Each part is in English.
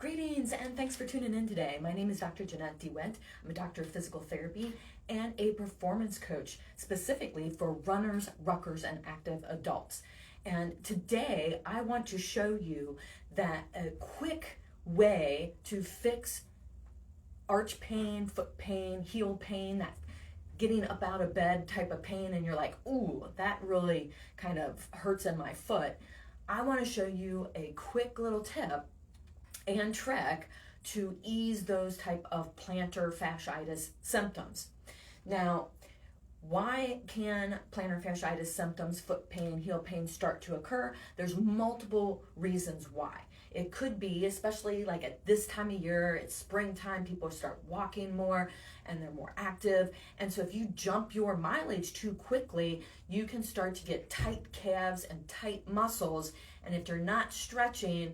Greetings and thanks for tuning in today. My name is Dr. 𝗥𝗲𝗰𝗍. I'm a doctor of physical therapy and a performance coach specifically for runners, ruckers, and active adults. And today I want to show you that a quick way to fix arch pain, foot pain, heel pain, that getting up out of bed type of pain and you're like, ooh, that really kind of hurts in my foot. I want to show you a quick little tip and trick to ease those type of plantar fasciitis symptoms. Now, why can plantar fasciitis symptoms, foot pain, heel pain start to occur? There's multiple reasons why. It could be, especially like at this time of year, it's springtime, people start walking more and they're more active. And so if you jump your mileage too quickly, you can start to get tight calves and tight muscles. And if you're not stretching,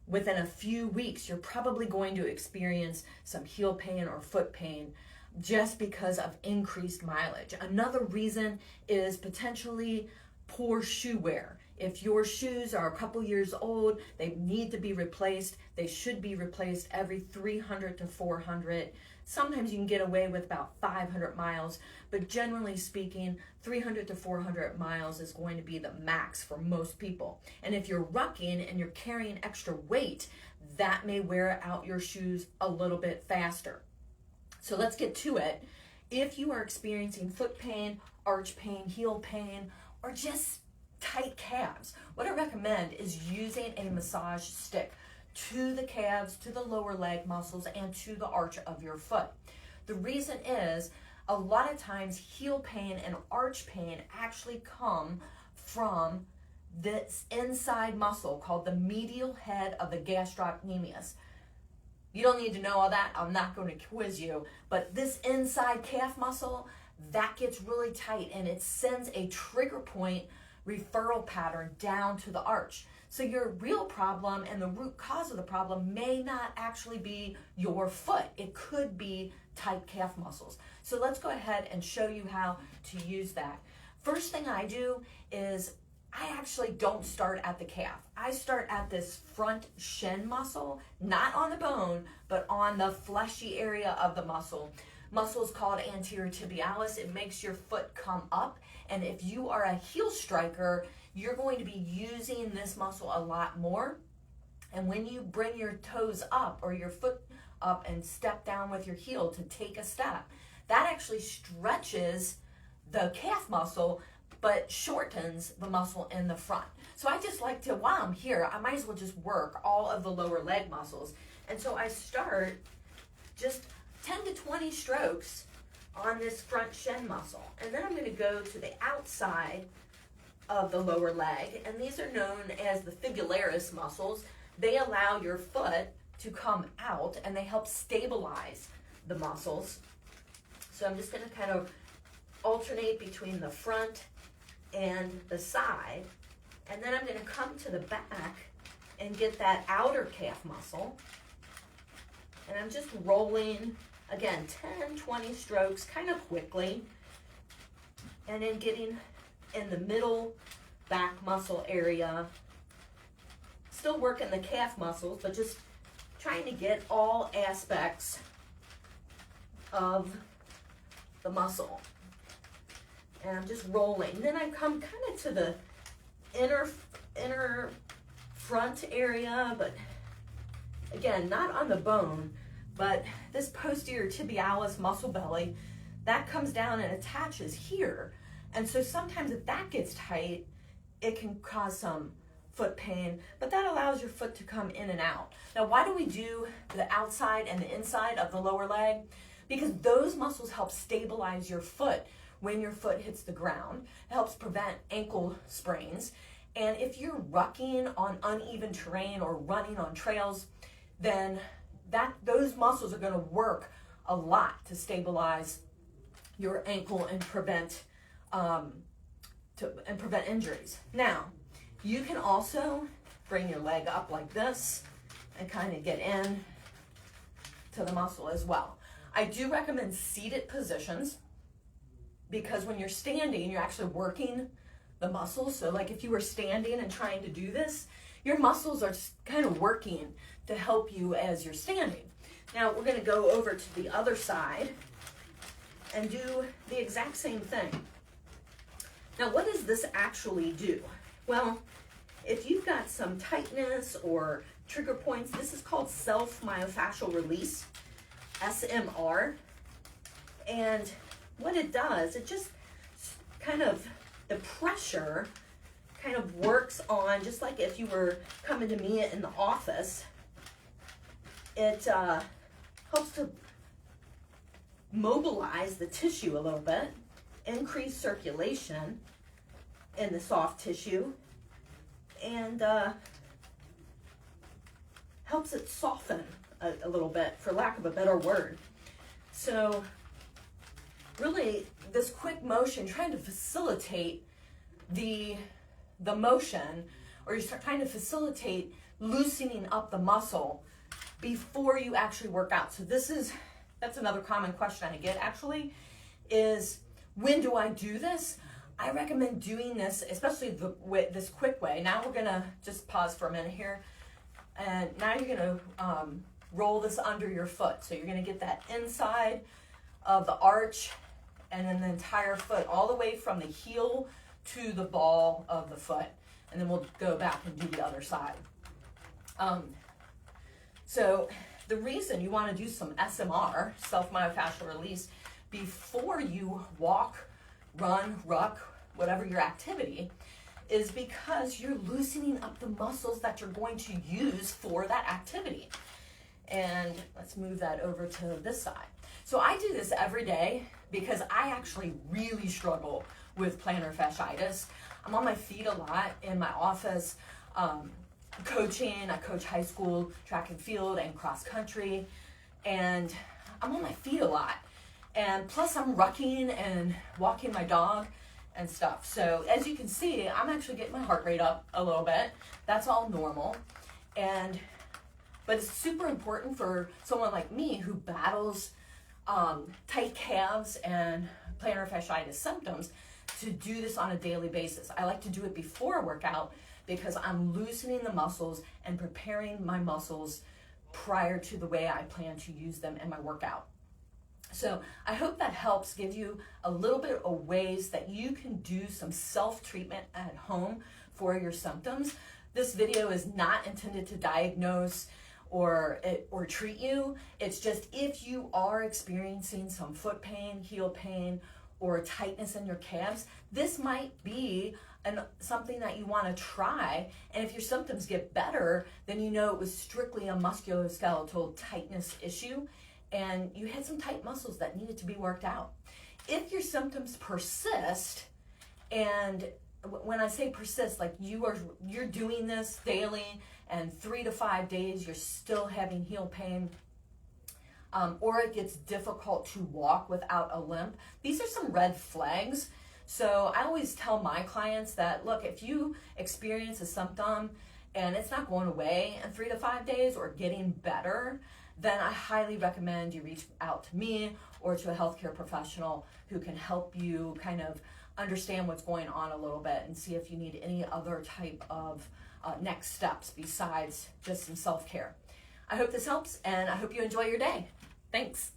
within a few weeks, you're probably going to experience some heel pain or foot pain just because of increased mileage. Another reason is potentially poor shoe wear. If your shoes are a couple years old, they need to be replaced. They should be replaced every 300 to 400. Sometimes you can get away with about 500 miles, but generally speaking, 300 to 400 miles is going to be the max for most people. And if you're rucking and you're carrying extra weight, that may wear out your shoes a little bit faster. So let's get to it. If you are experiencing foot pain, arch pain, heel pain, or just tight calves, what I recommend is using a massage stick to the calves, to the lower leg muscles, and to the arch of your foot. The reason is, a lot of times heel pain and arch pain actually come from this inside muscle called the medial head of the gastrocnemius. You don't need to know all that, I'm not going to quiz you, but this inside calf muscle, that gets really tight and it sends a trigger point referral pattern down to the arch. So your real problem and the root cause of the problem may not actually be your foot. It could be tight calf muscles. So let's go ahead and show you how to use that. First thing I do is I actually don't start at the calf. I start at this front shin muscle, not on the bone, but on the fleshy area of the muscle. Muscle is called anterior tibialis. It makes your foot come up. And if you are a heel striker, you're going to be using this muscle a lot more. And when you bring your toes up or your foot up and step down with your heel to take a step, that actually stretches the calf muscle, but shortens the muscle in the front. So I just like to, while I'm here, I might as well just work all of the lower leg muscles. And so I start just 10 to 20 strokes on this front shin muscle. And then I'm going to go to the outside of the lower leg, and these are known as the 𝗤𝗪𝗔𝗔𝗔 muscles. They allow your foot to come out and they help stabilize the muscles. So I'm just going to kind of alternate between the front and the side, and then I'm going to come to the back and get that outer calf muscle, and I'm just rolling, again, 10, 20 strokes kind of quickly, and then getting in the middle back muscle area, still working the calf muscles, but just trying to get all aspects of the muscle. And I'm just rolling. Then I come kind of to the inner front area, but again, not on the bone, but this posterior tibialis muscle belly, that comes down and attaches here. And so sometimes if that gets tight, it can cause some foot pain, but that allows your foot to come in and out. Now, why do we do the outside and the inside of the lower leg? Because those muscles help stabilize your foot when your foot hits the ground. It helps prevent ankle sprains. And if you're rucking on uneven terrain or running on trails, then those muscles are going to work a lot to stabilize your ankle and prevent injuries. Now, you can also bring your leg up like this and kind of get in to the muscle as well. I do recommend seated positions because when you're standing, you're actually working the muscles. So like if you were standing and trying to do this, your muscles are just kind of working to help you as you're standing. Now we're going to go over to the other side and do the exact same thing. Now what does this actually do? Well, if you've got some tightness or trigger points, this is called self-myofascial release, SMR. And what it does, it just kind of, the pressure kind of works on, just like if you were coming to me in the office, it helps to mobilize the tissue a little bit, increase circulation in the soft tissue, and helps it soften a little bit, for lack of a better word. So really, this quick motion, trying to facilitate the motion, or you're trying to facilitate loosening up the muscle before you actually work out. So that's another common question I get actually, is when do I do this? I recommend doing this, especially this quick way. Now we're gonna just pause for a minute here. And now you're gonna roll this under your foot. So you're gonna get that inside of the arch and then the entire foot, all the way from the heel to the ball of the foot. And then we'll go back and do the other side. So the reason you wanna do some SMR, self-myofascial release, before you walk, run, ruck, whatever your activity, is because you're loosening up the muscles that you're going to use for that activity. And let's move that over to this side. So I do this every day because I actually really struggle with plantar fasciitis. I'm on my feet a lot in my office, coaching. I coach high school track and field and cross country, and I'm on my feet a lot. And plus I'm rucking and walking my dog and stuff. So as you can see, I'm actually getting my heart rate up a little bit. That's all normal. But it's super important for someone like me who battles tight calves and plantar fasciitis symptoms to do this on a daily basis. I like to do it before a workout because I'm loosening the muscles and preparing my muscles prior to the way I plan to use them in my workout. So I hope that helps give you a little bit of ways that you can do some self-treatment at home for your symptoms. This video is not intended to diagnose or treat you. It's just if you are experiencing some foot pain, heel pain, or tightness in your calves, this might be something that you want to try. And if your symptoms get better, then you know it was strictly a musculoskeletal tightness issue and you had some tight muscles that needed to be worked out. If your symptoms persist, and when I say persist, like you're doing this daily and 3 to 5 days you're still having heel pain, or it gets difficult to walk without a limp, these are some red flags. So I always tell my clients that, look, if you experience a symptom and it's not going away in 3 to 5 days or getting better, then I highly recommend you reach out to me or to a healthcare professional who can help you kind of understand what's going on a little bit and see if you need any other type of next steps besides just some self-care. I hope this helps, and I hope you enjoy your day. Thanks.